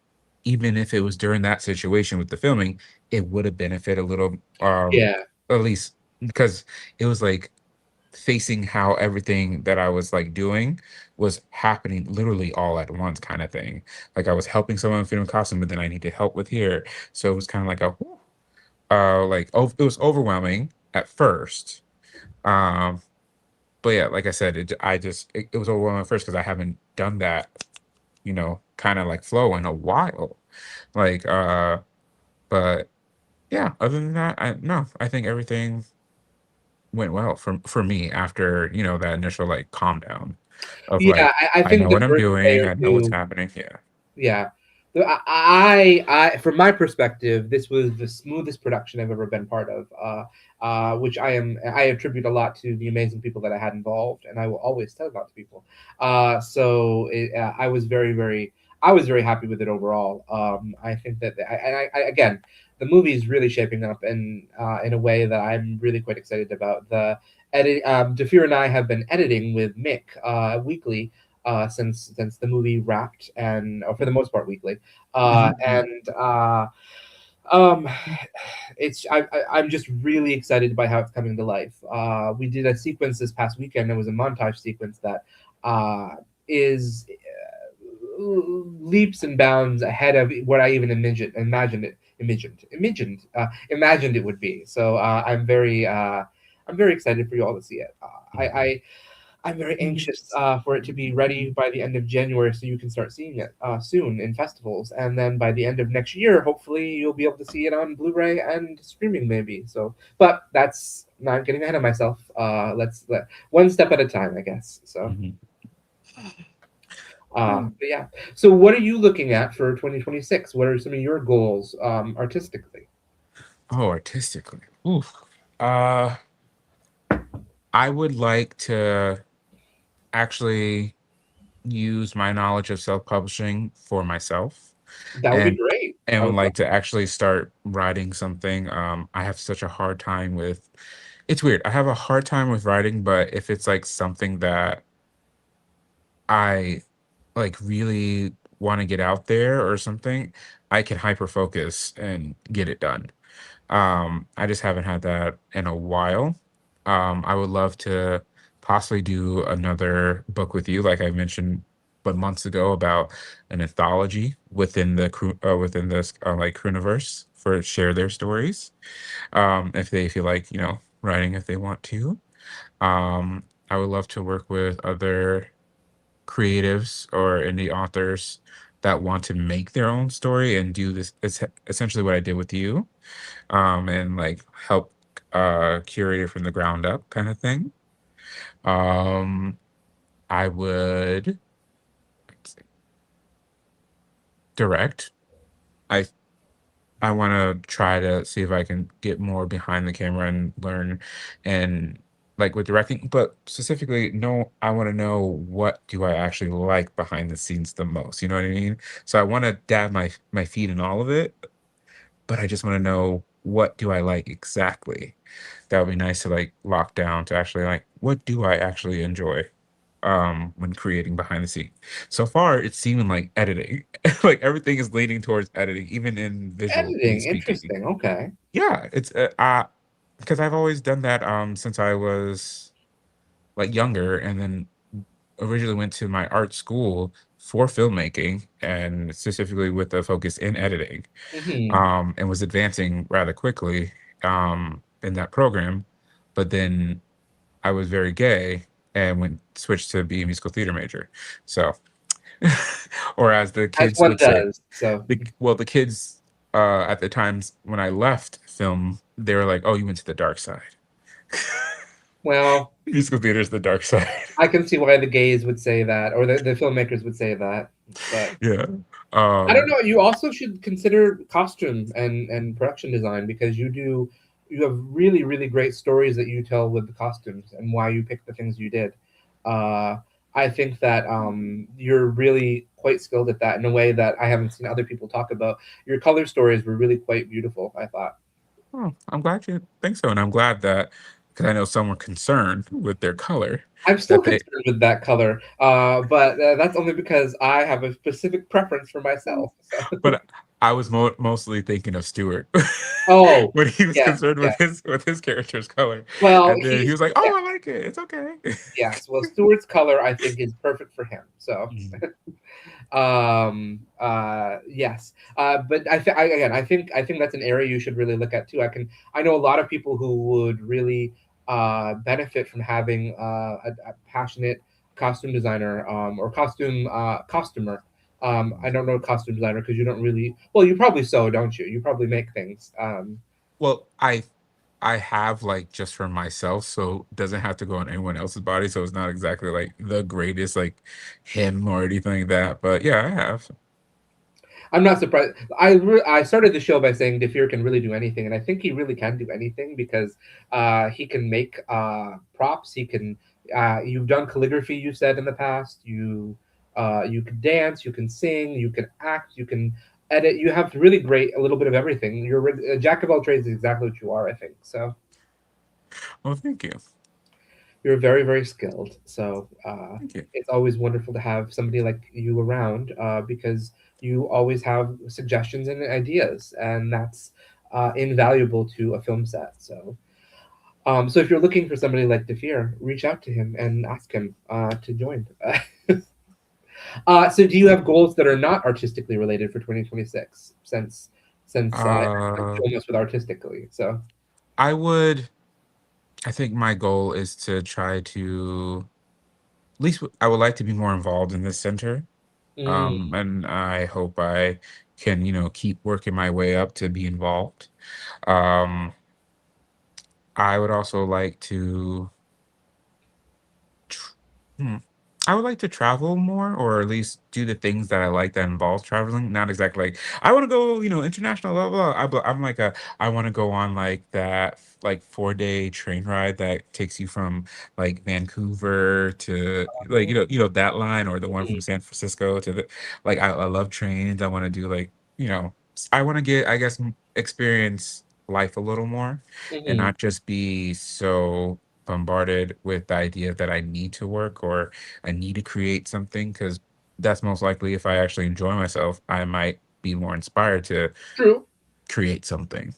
even if it was during that situation with the filming, it would have benefited a little, Yeah, at least because it was like facing how everything that I was like doing was happening literally all at once kind of thing. Like I was helping someone fit in costume, but then I needed help with here. So it was kind of like it was overwhelming at first. Um, but yeah, like I said, it was overwhelming at first because I haven't done that, kind of like flow in a while. Like, but yeah, other than that, no, I think everything went well for me after, that initial like calm down of yeah. like, I I think know the what I'm first day doing, or I know what's two. happening. Yeah. Yeah. From my perspective, this was the smoothest production I've ever been part of, which I attribute a lot to the amazing people that I had involved, and I will always tell that to people. I was I was very happy with it overall. I think that, again, the movie is really shaping up in a way that I'm really quite excited about. The edit, Dafir and I have been editing with Mick weekly since the movie wrapped, and or for the most part weekly. Mhm. And um, I'm just really excited by how it's coming to life. We did a sequence this past weekend. It was a montage sequence that uh, is leaps and bounds ahead of what I even imagined it would be. So I'm very excited for you all to see it. I'm very anxious for it to be ready by the end of January, so you can start seeing it soon in festivals, and then by the end of next year, hopefully you'll be able to see it on Blu-ray and streaming, maybe. So, but that's not getting ahead of myself. Let's let one step at a time, I guess. So, Mhm. but yeah. So, what are you looking at for 2026? What are some of your goals artistically? Oh, artistically. Oof. Uh, I would like to actually use my knowledge of self-publishing for myself That would be and great. I and would would love. like to actually start writing something. I have such a hard time with it's weird. I have a hard time with writing, but if it's like something that I like really want to get out there or something, I can hyper focus and get it done. I just haven't had that in a while. I would love to possibly do another book with you, like I mentioned, but months ago about an anthology within within this like Cruniverse for share their stories. If they feel like writing, if they want to. Um, I would love to work with other creatives or indie authors that want to make their own story and do this. It's essentially what I did with you, and like help curate it from the ground up kind of thing. Um, I would direct. I I want to try to see if I can get more behind the camera and learn and like with directing, but specifically, no, I want to know what do I actually like behind the scenes the most. You know what I mean? So I want to dab my feet in all of it, but I just want to know what do I like exactly. That would be nice to like lock down to actually like what do I actually enjoy when creating behind the scene. So far it's seeming like editing. Like everything is leaning towards editing, even in visually Editing, speaking. interesting. Okay. Yeah, it's because I've always done that since I was like younger, and then originally went to my art school for filmmaking and specifically with the focus in editing, Hmm. and was advancing rather quickly in that program. But then I was very gay and went switched to be a musical theater major. So, or as the As kids one would say, does. So the kids at the times when I left film, they were like, "Oh, you went to the dark side." Well, Musical theater is the dark side. I can see why the gays would say that, or the filmmakers would say that. But Yeah. I don't Um, know. You also should consider costume and production design because you have really great stories that you tell with the costumes and why you picked the things you did. Uh, I think that you're really quite skilled at that in a way that I haven't seen other people talk about. Your color stories were really quite beautiful, I thought. oh, I'm glad you think so, and I'm glad that because I know some were concerned with their color I'm still that they. concerned with that color, but that's only because I have a specific preference for myself. So, But I was mostly thinking of Stuart oh when he was yes, concerned yes. with his character's color, Well, and then he he's was like, yeah, "Oh, I like it. It's okay." yes. Well, Stewart's color I think is perfect for him. So, Mhm. yes. But again, I think that's an area you should really look at too. I know a lot of people who would really benefit from having a passionate costume designer or costumer. I don't know costume designer because you don't really. Well, you probably sew, don't you? You probably make things. Well, I have like just for myself, so it doesn't have to go on anyone else's body. So it's not exactly like the greatest like him or anything like that. But yeah, I have. I'm not surprised. I started the show by saying Dhafir can really do anything, and I think he really can do anything because he can make props. He can. You've done calligraphy. You said in the past. You can dance. You can sing. You can act. You can edit. You have really great a little bit of everything. You're a jack of all trades. Is exactly what you are. I think so. Well, thank you, You're very skilled. So thank you. it's always wonderful to have somebody like you around because you always have suggestions and ideas, and that's invaluable to a film set. So if you're looking for somebody like Defir, reach out to him and ask him to join. So do you have goals that are not artistically related for 2026? Since everyone's Uh, doing this with artistically, so. I would. I think my goal is to try to at least I would like to be more involved in this center. Mm, And I hope I can, keep working my way up to be involved. Um, I would also like to, tr- hmm, I would like to travel more, or at least do the things that I like that involves traveling. Not exactly like I want to go, international, blah blah. I'm like I want to go on like that like 4 day train ride that takes you from like Vancouver to like that line or the one from San Francisco to the like I love trains. I want to do like I want to get I guess experience life a little more and mhm. not just be so bombarded with the idea that I need to work or I need to create something because that's most likely if I actually enjoy myself, I might be more inspired to True. create something.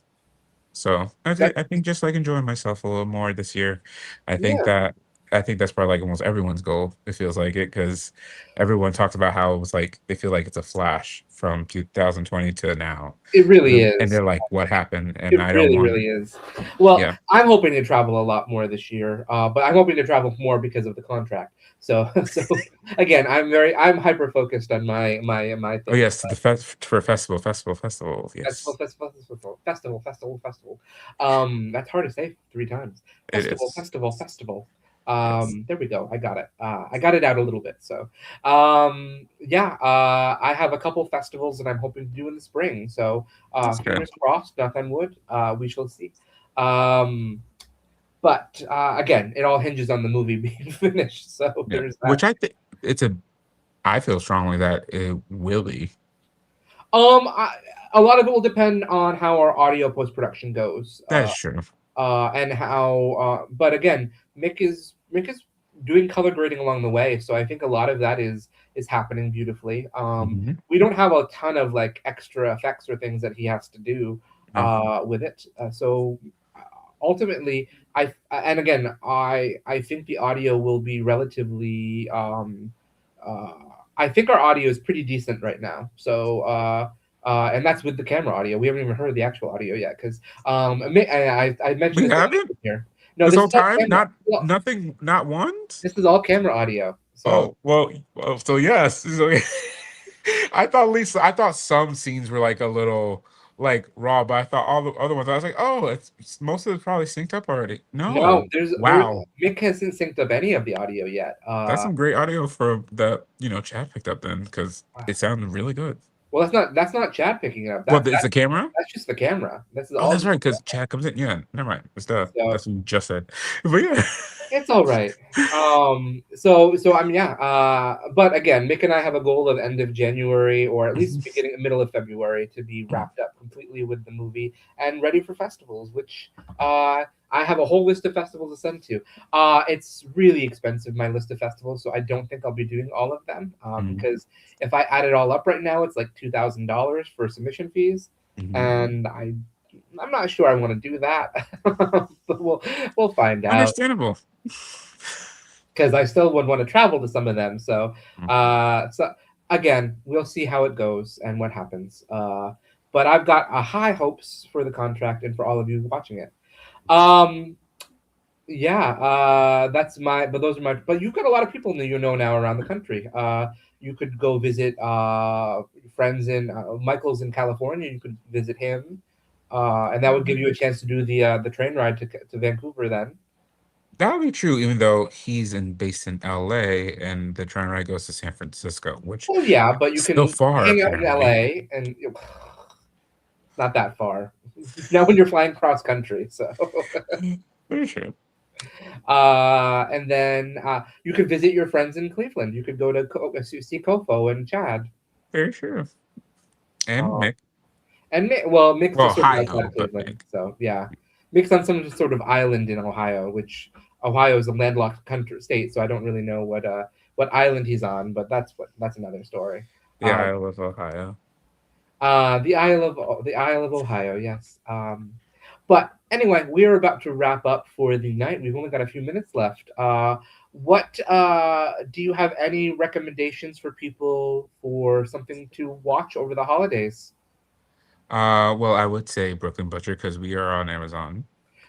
So That, I think just like enjoying myself a little more this year. I think yeah, that I think that's probably like almost everyone's goal. It feels like it because everyone talks about how it was like they feel like it's a flash from 2020 to now, it really and is. they're like, "What happened?" And It I don't really, want, really is. Well, yeah, I'm hoping to travel a lot more this year, but I'm hoping to travel more because of the contract. So, so again, I'm hyper focused on my oh things. yes, to the for festival, Festival, yes, festival, festival, festival, festival, festival. That's hard to say 3 times. it Festival, is, festival, festival. yes, There we go. I got it. I got it out a little bit. So, yeah. I have a couple festivals that I'm hoping to do in the spring. So, that's good. fingers crossed. Knock on wood. We shall see. Um, but again, it all hinges on the movie being finished. So Yeah, there's that. which I think it's a I feel strongly that it will be. I, a lot of it will depend on how our audio post production goes. That is true. And how but again Mick is doing color grading along the way, so I think a lot of that is happening beautifully. Mhm. We don't have a ton of like extra effects or things that he has to do No, with it, so ultimately and again I think the audio will be relatively uh I think our audio is pretty decent right now, so and that's with the camera audio. We haven't even heard the actual audio yet because I we mentioned this haven't here. No, this this whole is all time. camera. Not Well, nothing. Not once. this is all camera audio. So Oh so yes. So, I thought some scenes were like a little like raw, but I thought all the other ones, I was like, oh, most of it's probably synced up already. No, No. there Wow. Mick hasn't synced up any of the audio yet. That's some great audio for that, Chad picked up then, because it sounded really good. Well, that's not Chad picking it up. Well, it's the camera? That's just the camera. This is Oh, all that's just right, because Chad comes in. Yeah, never mind. so That's what you just said. But yeah. it's all right. So I mean, yeah. But again, Mick and I have a goal of end of January or at least beginning middle of February to be wrapped up completely with the movie and ready for festivals. Which I have a whole list of festivals to send to. It's really expensive, my list of festivals, so I don't think I'll be doing all of them. Mhm, Because if I add it all up right now, it's like $2,000 for submission fees, mhm. and I'm not sure I want to do that. But we'll find out Understandable. because I still would want to travel to some of them. Mhm. So again, we'll see how it goes and what happens. But I've got high hopes for the contract and for all of you watching it. Um, yeah, that's my. But those are my. But you've got a lot of people that you know now around the country. You could go visit friends in Michael's in California. You could visit him, and that would give you a chance to do the train ride to Vancouver then. That would be true, even though based in LA and the train ride goes to San Francisco, which Well, yeah, but you is still can far hang out in apparently. LA and not that far. Not when you're flying cross country. So, Very true. and then you could visit your friends in Cleveland. You could go to see Kofo and Chad. Very true. And Uh, Mick. and well, Mick's Well, just sort of outside Ohio, of but Cleveland. Mick. So yeah, Mick's on some sort of island in Ohio, which Ohio is a landlocked country state. So I don't really know what island he's on, but that's another story. The Um, Isle of Ohio. the Isle of Ohio, yes. But anyway, we're about to wrap up for the night. We've only got a few minutes left. What do you have any recommendations for people for something to watch over the holidays? Well, I would say Brooklyn Butcher because we are on Amazon.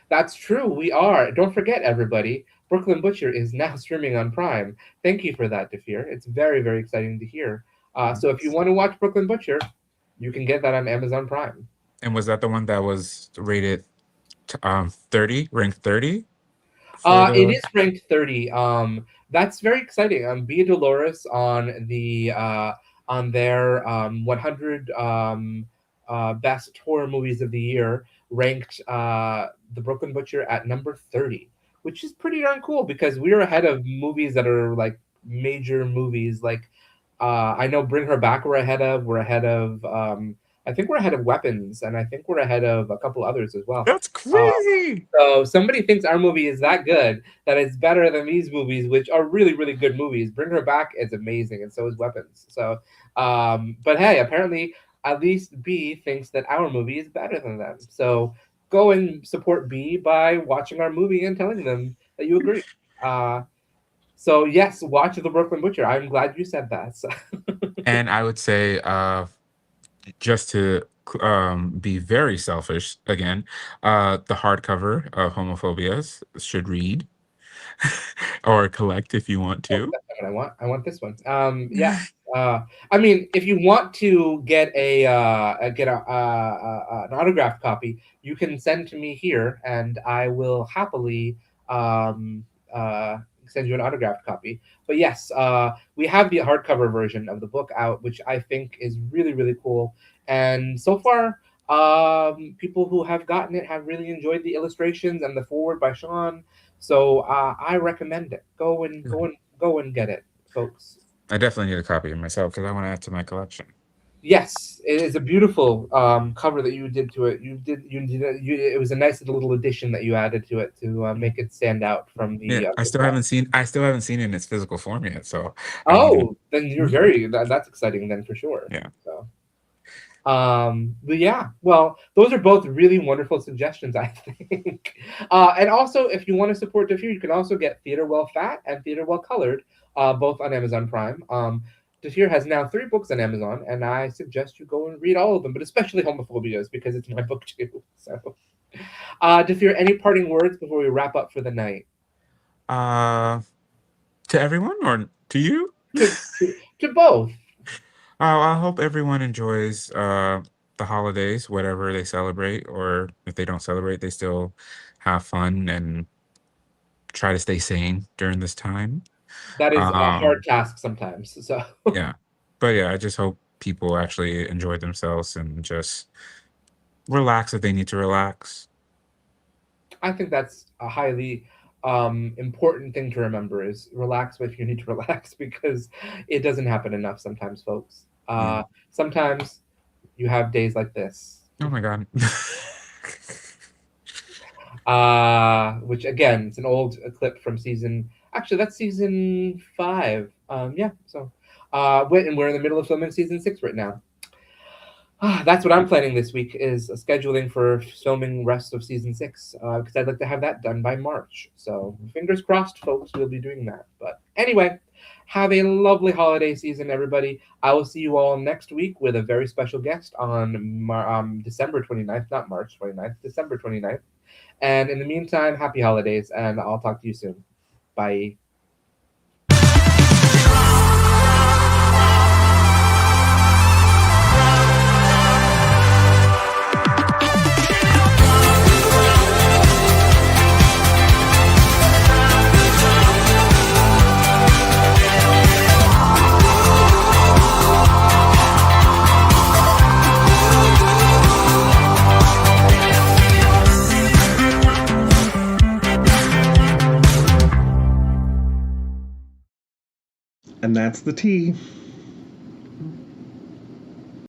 That's true. We are. Don't forget, everybody. Brooklyn Butcher is now streaming on Prime. Thank you for that, Dafir. It's very, very exciting to hear. So if you want to watch Brooklyn Butcher, you can get that on Amazon Prime. And was that the one that was rated 30, ranked 30 for It the is ranked 30. That's very exciting. Bia Dolores on their 100 best horror movies of the year ranked The Brooklyn Butcher at number 30, which is pretty darn cool because we're ahead of movies that are like major movies. Like I know Bring Her Back. We're ahead of. We're ahead of. I think we're ahead of Weapons, and I think we're ahead of a couple others as well. That's Uh, crazy. so somebody thinks our movie is that good that it's better than these movies, which are really, really good movies. Bring Her Back is amazing, and so is Weapons. So, but hey, apparently at least B thinks that our movie is better than them. So go and support B by watching our movie and telling them that you agree. Uh, so yes, watch The Brooklyn Butcher. I'm glad you said that. So, And I would say just to be very selfish again, the hardcover of Homophobias should read or collect if you want oh, to. that's not what I want. I want this one. Yeah. I mean, if you want to get an autographed copy, you can send to me here, and I will happily um, uh, send you an autographed copy. But yes, we have the hardcover version of the book out, which I think is really, really cool. And so far, people who have gotten it have really enjoyed the illustrations and the forward by Sean. So I recommend it. Go and get it, folks. I definitely need a copy of myself because I want to add to my collection. Yes, it is a beautiful cover that you did to it. It was a nice little addition that you added to it to Mhm. make it stand out from Yeah, the. I still haven't seen it in its physical form yet, so I need to. Oh, then you're Mhm. that's exciting then for sure. Yeah, So. But yeah, well, those are both really wonderful suggestions, I think. And also, if you want to support Dafir, you can also get Theater Well Fat and Theater Well Colored, both on Amazon Prime. Dafir has now 3 books on Amazon, and I suggest you go and read all of them, but especially Homophobias because it's my book too. So, Dafir, any parting words before we wrap up for the night? uh, to everyone or to you? To to both. I hope everyone enjoys. the holidays, whatever they celebrate, or if they don't celebrate, they still have fun and try to stay sane during this time. That is a hard Um, task sometimes. So yeah. But yeah, I just hope people actually enjoy themselves and just relax if they need to relax. I think that's a highly important thing to remember is relax if you need to relax because it doesn't happen enough sometimes, folks. Yeah. Sometimes you have days like this, Oh my God. which again, it's an old clip from season. Actually, that's season 5. Yeah, so and we're in the middle of filming season 6 right now. That's what I'm planning this week is scheduling for filming rest of season 6 because I'd like to have that done by March. So fingers crossed, folks, we'll be doing that. But anyway, have a lovely holiday season, everybody. I will see you all next week with a very special guest on December 29th, not March 29th, December 29th. And in the meantime, happy holidays, and I'll talk to you soon. Bye. And that's the tea.